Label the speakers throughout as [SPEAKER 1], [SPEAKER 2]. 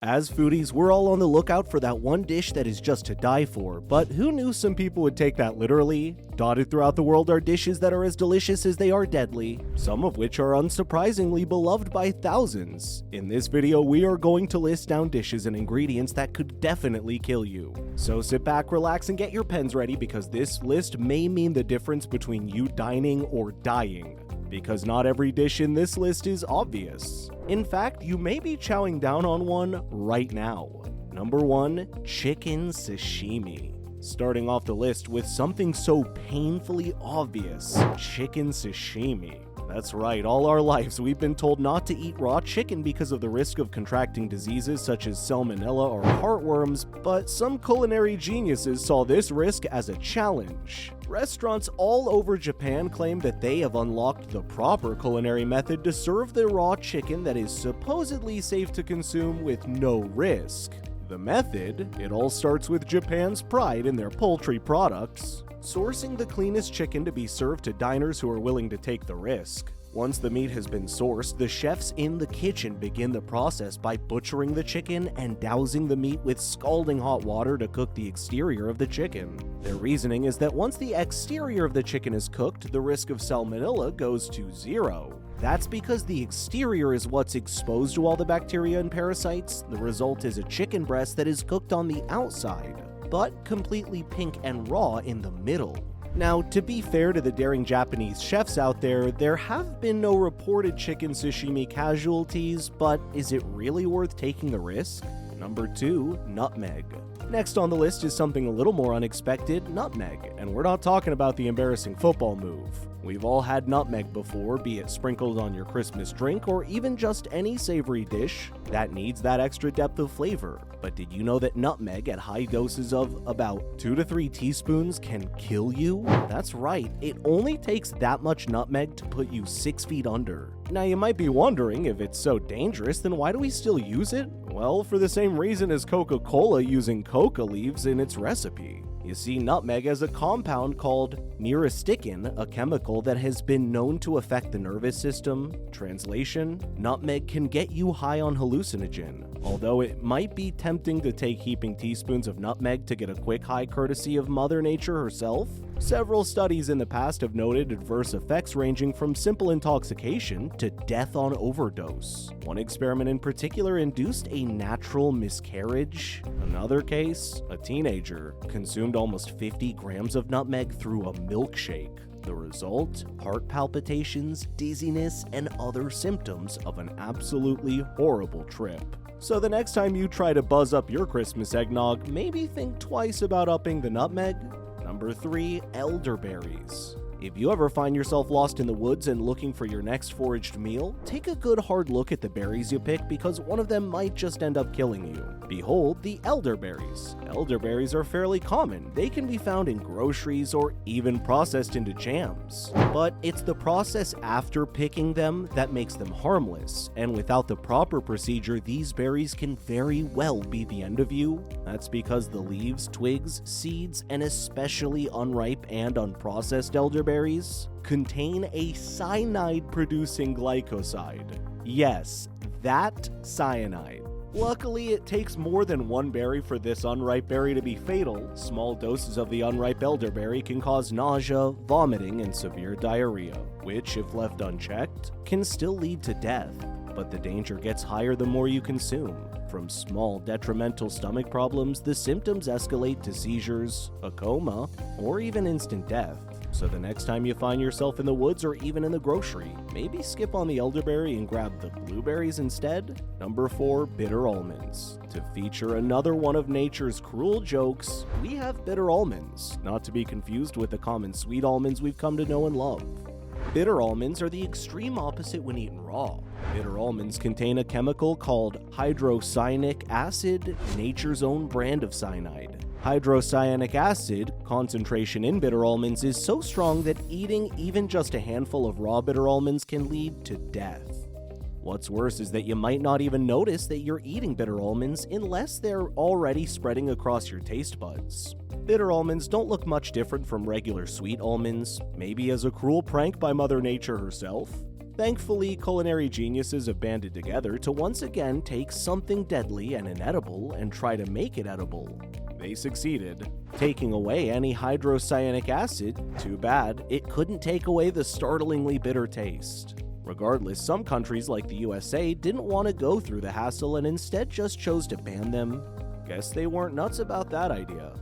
[SPEAKER 1] As foodies, we're all on the lookout for that one dish that is just to die for, but who knew some people would take that literally? Dotted throughout the world are dishes that are as delicious as they are deadly, some of which are unsurprisingly beloved by thousands. In this video, we are going to list down dishes and ingredients that could definitely kill you. So sit back, relax, and get your pens ready because this list may mean the difference between you dining or dying. Because not every dish in this list is obvious. In fact, you may be chowing down on one right now. Number 1, chicken sashimi. Starting off the list with something so painfully obvious, chicken sashimi. That's right, all our lives we've been told not to eat raw chicken because of the risk of contracting diseases such as salmonella or heartworms, but some culinary geniuses saw this risk as a challenge. Restaurants all over Japan claim that they have unlocked the proper culinary method to serve the raw chicken that is supposedly safe to consume with no risk. The method? It all starts with Japan's pride in their poultry products, sourcing the cleanest chicken to be served to diners who are willing to take the risk. Once the meat has been sourced, the chefs in the kitchen begin the process by butchering the chicken and dousing the meat with scalding hot water to cook the exterior of the chicken. Their reasoning is that once the exterior of the chicken is cooked, the risk of salmonella goes to 0. That's because the exterior is what's exposed to all the bacteria and parasites. The result is a chicken breast that is cooked on the outside, but completely pink and raw in the middle. Now, to be fair to the daring Japanese chefs out there have been no reported chicken sashimi casualties, but is it really worth taking the risk? Number 2, nutmeg. Next on the list is something a little more unexpected, nutmeg, and we're not talking about the embarrassing football move. We've all had nutmeg before, be it sprinkled on your Christmas drink or even just any savory dish that needs that extra depth of flavor. But did you know that nutmeg at high doses of about 2 to 3 teaspoons can kill you? That's right, it only takes that much nutmeg to put you 6 feet under. Now you might be wondering, if it's so dangerous, then why do we still use it? Well, for the same reason as Coca-Cola using coca leaves in its recipe. You see, nutmeg has a compound called myristicin, a chemical that has been known to affect the nervous system. Translation: nutmeg can get you high on hallucinogen. Although it might be tempting to take heaping teaspoons of nutmeg to get a quick high courtesy of Mother Nature herself, several studies in the past have noted adverse effects ranging from simple intoxication to death on overdose. One experiment in particular induced a natural miscarriage. Another case, a teenager consumed almost 50 grams of nutmeg through a milkshake. The result? Heart palpitations, dizziness, and other symptoms of an absolutely horrible trip. So the next time you try to buzz up your Christmas eggnog, maybe think twice about upping the nutmeg. Number 3, elderberries. If you ever find yourself lost in the woods and looking for your next foraged meal, take a good hard look at the berries you pick because one of them might just end up killing you. Behold the elderberries. Elderberries are fairly common. They can be found in groceries or even processed into jams. But it's the process after picking them that makes them harmless, and without the proper procedure, these berries can very well be the end of you. That's because the leaves, twigs, seeds, and especially unripe and unprocessed elderberries contain a cyanide-producing glycoside. Yes, that cyanide. Luckily, it takes more than one berry for this unripe berry to be fatal. Small doses of the unripe elderberry can cause nausea, vomiting, and severe diarrhea, which, if left unchecked, can still lead to death. But the danger gets higher the more you consume. From small detrimental stomach problems, the symptoms escalate to seizures, a coma, or even instant death. So the next time you find yourself in the woods or even in the grocery, maybe skip on the elderberry and grab the blueberries instead. Number 4, bitter almonds. To feature another one of nature's cruel jokes, we have bitter almonds, not to be confused with the common sweet almonds we've come to know and love. Bitter almonds are the extreme opposite when eaten raw. Bitter almonds contain a chemical called hydrocyanic acid, nature's own brand of cyanide. Hydrocyanic acid concentration in bitter almonds is so strong that eating even just a handful of raw bitter almonds can lead to death. What's worse is that you might not even notice that you're eating bitter almonds unless they're already spreading across your taste buds. Bitter almonds don't look much different from regular sweet almonds, maybe as a cruel prank by Mother Nature herself. Thankfully, culinary geniuses have banded together to once again take something deadly and inedible and try to make it edible. They succeeded, taking away any hydrocyanic acid. Too bad, it couldn't take away the startlingly bitter taste. Regardless, some countries like the USA didn't want to go through the hassle and instead just chose to ban them. Guess they weren't nuts about that idea.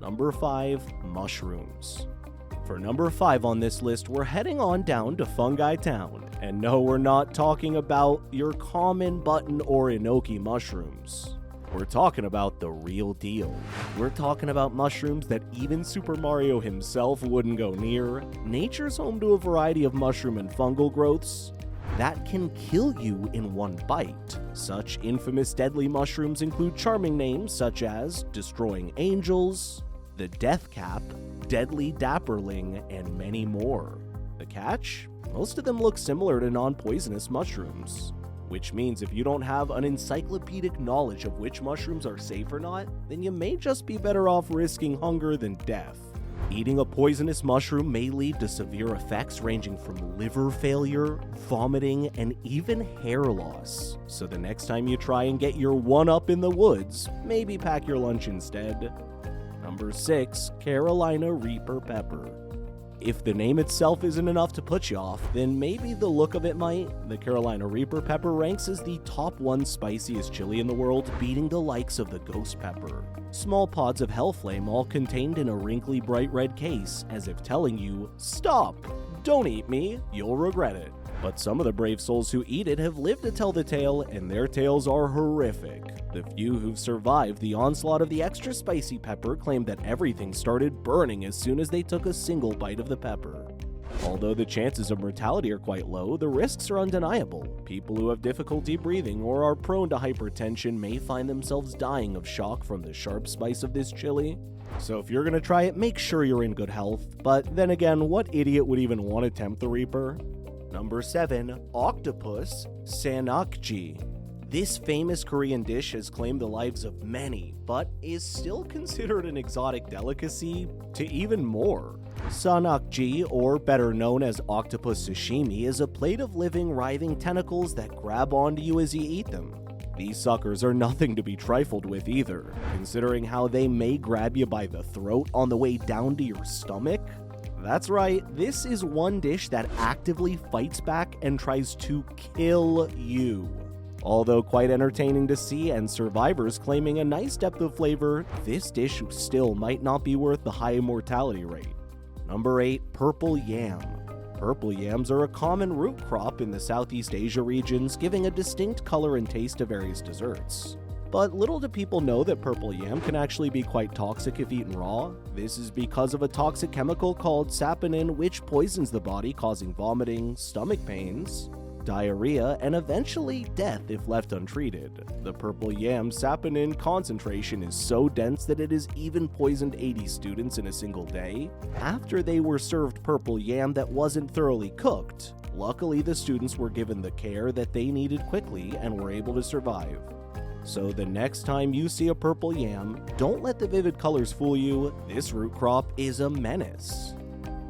[SPEAKER 1] Number 5. Mushrooms. For number 5 on this list, we're heading on down to Fungi Town. And no, we're not talking about your common button or enoki mushrooms. We're talking about the real deal. We're talking about mushrooms that even Super Mario himself wouldn't go near. Nature's home to a variety of mushroom and fungal growths that can kill you in one bite. Such infamous deadly mushrooms include charming names such as Destroying Angels, the Death Cap, Deadly Dapperling, and many more. The catch? Most of them look similar to non-poisonous mushrooms. Which means if you don't have an encyclopedic knowledge of which mushrooms are safe or not, then you may just be better off risking hunger than death. Eating a poisonous mushroom may lead to severe effects ranging from liver failure, vomiting, and even hair loss. So the next time you try and get your one-up in the woods, maybe pack your lunch instead. Number 6. Carolina Reaper Pepper. If the name itself isn't enough to put you off, then maybe the look of it might. The Carolina Reaper pepper ranks as the top 1 spiciest chili in the world, beating the likes of the ghost pepper. Small pods of hellflame all contained in a wrinkly bright red case, as if telling you, "Stop! Don't eat me, you'll regret it." But some of the brave souls who eat it have lived to tell the tale, and their tales are horrific. The few who've survived the onslaught of the extra spicy pepper claim that everything started burning as soon as they took a single bite of the pepper. Although the chances of mortality are quite low, the risks are undeniable. People who have difficulty breathing or are prone to hypertension may find themselves dying of shock from the sharp spice of this chili. So if you're gonna try it, make sure you're in good health. But then again, what idiot would even want to tempt the Reaper? Number 7. Octopus Sashimi. This famous Korean dish has claimed the lives of many, but is still considered an exotic delicacy to even more. Sashimi, or better known as Octopus Sashimi, is a plate of living, writhing tentacles that grab onto you as you eat them. These suckers are nothing to be trifled with either, considering how they may grab you by the throat on the way down to your stomach. That's right, this is one dish that actively fights back and tries to kill you. Although quite entertaining to see and survivors claiming a nice depth of flavor, this dish still might not be worth the high mortality rate. Number 8. Purple Yam. Purple yams are a common root crop in the Southeast Asia regions, giving a distinct color and taste to various desserts. But little do people know that purple yam can actually be quite toxic if eaten raw. This is because of a toxic chemical called saponin, which poisons the body, causing vomiting, stomach pains, diarrhea, and eventually death if left untreated. The purple yam saponin concentration is so dense that it has even poisoned 80 students in a single day after they were served purple yam that wasn't thoroughly cooked. Luckily, the students were given the care that they needed quickly and were able to survive. So the next time you see a purple yam, don't let the vivid colors fool you. This root crop is a menace.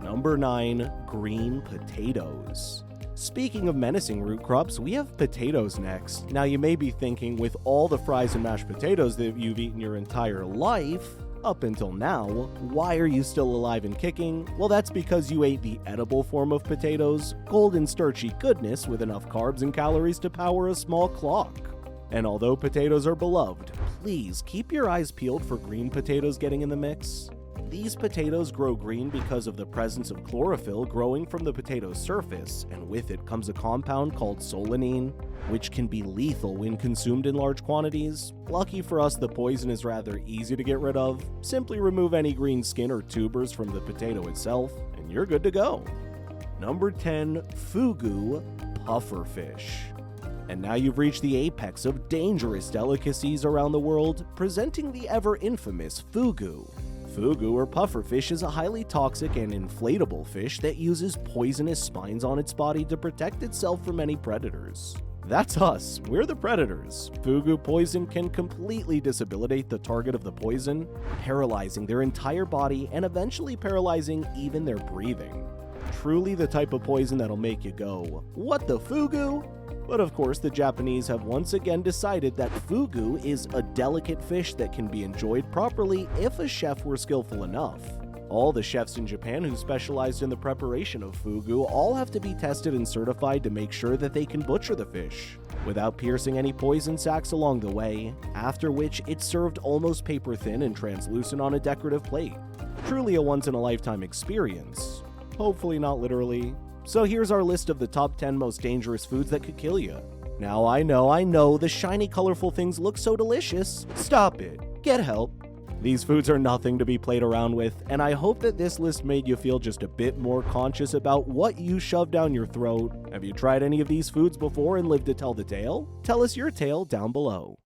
[SPEAKER 1] Number 9. Green potatoes. Speaking of menacing root crops, we have potatoes next. Now you may be thinking, with all the fries and mashed potatoes that you've eaten your entire life, up until now, why are you still alive and kicking? Well, that's because you ate the edible form of potatoes, golden starchy goodness with enough carbs and calories to power a small clock. And although potatoes are beloved, please keep your eyes peeled for green potatoes getting in the mix. These potatoes grow green because of the presence of chlorophyll growing from the potato's surface, and with it comes a compound called solanine, which can be lethal when consumed in large quantities. Lucky for us, the poison is rather easy to get rid of. Simply remove any green skin or tubers from the potato itself, and you're good to go. Number 10. Fugu Pufferfish. And now you've reached the apex of dangerous delicacies around the world, presenting the ever-infamous fugu. Fugu, or pufferfish, is a highly toxic and inflatable fish that uses poisonous spines on its body to protect itself from any predators. That's us, we're the predators. Fugu poison can completely disabilitate the target of the poison, paralyzing their entire body and eventually paralyzing even their breathing. Truly the type of poison that'll make you go, "What the fugu?" But of course, the Japanese have once again decided that fugu is a delicate fish that can be enjoyed properly if a chef were skillful enough. All the chefs in Japan who specialized in the preparation of fugu all have to be tested and certified to make sure that they can butcher the fish without piercing any poison sacs along the way, after which it's served almost paper thin and translucent on a decorative plate. Truly a once-in-a-lifetime experience. Hopefully not literally. So here's our list of the top 10 most dangerous foods that could kill you. Now I know, the shiny colorful things look so delicious. Stop it. Get help. These foods are nothing to be played around with, and I hope that this list made you feel just a bit more conscious about what you shove down your throat. Have you tried any of these foods before and lived to tell the tale? Tell us your tale down below.